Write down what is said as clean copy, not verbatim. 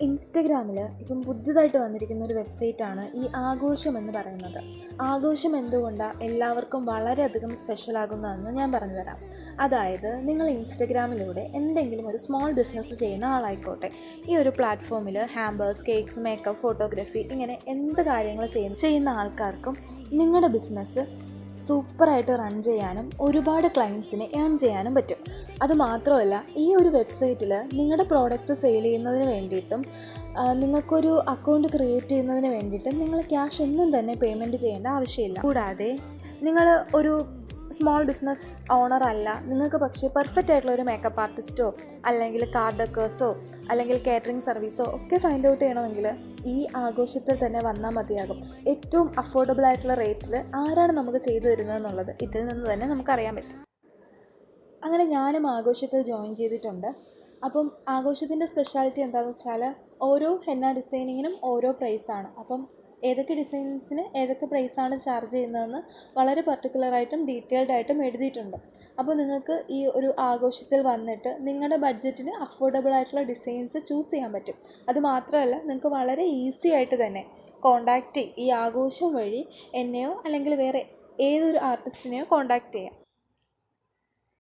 ഇൻസ്റ്റഗ്രാമിൽ ഇപ്പം പുതിയതായിട്ട് വന്നിരിക്കുന്ന ഒരു വെബ്സൈറ്റാണ് ഈ ആഘോഷം എന്ന് പറയുന്നത്. ആഘോഷം എന്തുകൊണ്ടാണ് എല്ലാവർക്കും വളരെയധികം സ്പെഷ്യലാകുന്നതെന്ന് ഞാൻ പറഞ്ഞു തരാം. അതായത് നിങ്ങൾ ഇൻസ്റ്റഗ്രാമിലൂടെ എന്തെങ്കിലും ഒരു സ്മോൾ ബിസിനസ് ചെയ്യുന്ന ആളായിക്കോട്ടെ, ഈ ഒരു പ്ലാറ്റ്ഫോമിൽ ഹാമ്പേഴ്സ്, കേക്ക്സ്, മേക്കപ്പ്, ഫോട്ടോഗ്രാഫി ഇങ്ങനെ എന്ത് കാര്യങ്ങൾ ചെയ്യുന്ന ആൾക്കാർക്കും നിങ്ങളുടെ ബിസിനസ് സൂപ്പറായിട്ട് റൺ ചെയ്യാനും ഒരുപാട് ക്ലയൻസിനെ ഏൺ ചെയ്യാനും പറ്റും. അതുമാത്രമല്ല, ഈ ഒരു വെബ്സൈറ്റിൽ നിങ്ങളുടെ പ്രോഡക്റ്റ്സ് സെയിൽ ചെയ്യുന്നതിന് വേണ്ടിയിട്ടും നിങ്ങൾക്കൊരു അക്കൗണ്ട് ക്രിയേറ്റ് ചെയ്യുന്നതിന് വേണ്ടിയിട്ടും നിങ്ങൾ ക്യാഷ് ഒന്നും തന്നെ പേയ്മെൻറ്റ് ചെയ്യേണ്ട ആവശ്യമില്ല. കൂടാതെ നിങ്ങൾ ഒരു സ്മോൾ ബിസിനസ് ഓണർ അല്ല, നിങ്ങൾക്ക് പക്ഷേ പെർഫെക്റ്റ് ആയിട്ടുള്ള ഒരു മേക്കപ്പ് ആർട്ടിസ്റ്റോ അല്ലെങ്കിൽ കാർ ഡെക്കേഴ്സോ അല്ലെങ്കിൽ കാറ്ററിംഗ് സർവീസോ ഒക്കെ ഫൈൻഡ് ഔട്ട് ചെയ്യണമെങ്കിൽ ഈ ആഘോഷത്തിൽ തന്നെ വന്നാൽ മതിയാകും. ഏറ്റവും അഫോർഡബിൾ ആയിട്ടുള്ള റേറ്റിൽ ആരാണ് നമുക്ക് ചെയ്തു തരുന്നതെന്നുള്ളത് ഇതിൽ നിന്ന് തന്നെ നമുക്കറിയാൻ പറ്റും. അങ്ങനെ ഞാനും ആഘോഷത്തിൽ ജോയിൻ ചെയ്തിട്ടുണ്ട്. അപ്പം ആഘോഷത്തിൻ്റെ സ്പെഷ്യാലിറ്റി എന്താണെന്ന് വെച്ചാൽ ഓരോ ഹെന്ന ഡിസൈനിങ്ങിനും ഓരോ പ്രൈസാണ്. അപ്പം ഏതൊക്കെ ഡിസൈൻസിന് ഏതൊക്കെ പ്രൈസാണ് ചാർജ് ചെയ്യുന്നതെന്ന് വളരെ പർട്ടിക്കുലറായിട്ടും ഡീറ്റെയിൽഡ് ആയിട്ടും എഴുതിയിട്ടുണ്ട്. അപ്പോൾ നിങ്ങൾക്ക് ഈ ഒരു ആഘോഷത്തിൽ വന്നിട്ട് നിങ്ങളുടെ ബഡ്ജറ്റിന് അഫോർഡബിൾ ആയിട്ടുള്ള ഡിസൈൻസ് ചൂസ് ചെയ്യാൻ പറ്റും. അതുമാത്രമല്ല, നിങ്ങൾക്ക് വളരെ ഈസി ആയിട്ട് തന്നെ ഈ ആഘോഷം വഴി എന്നെയോ അല്ലെങ്കിൽ വേറെ ഏതൊരു ആർട്ടിസ്റ്റിനെയോ കോൺടാക്റ്റ് ചെയ്യാം.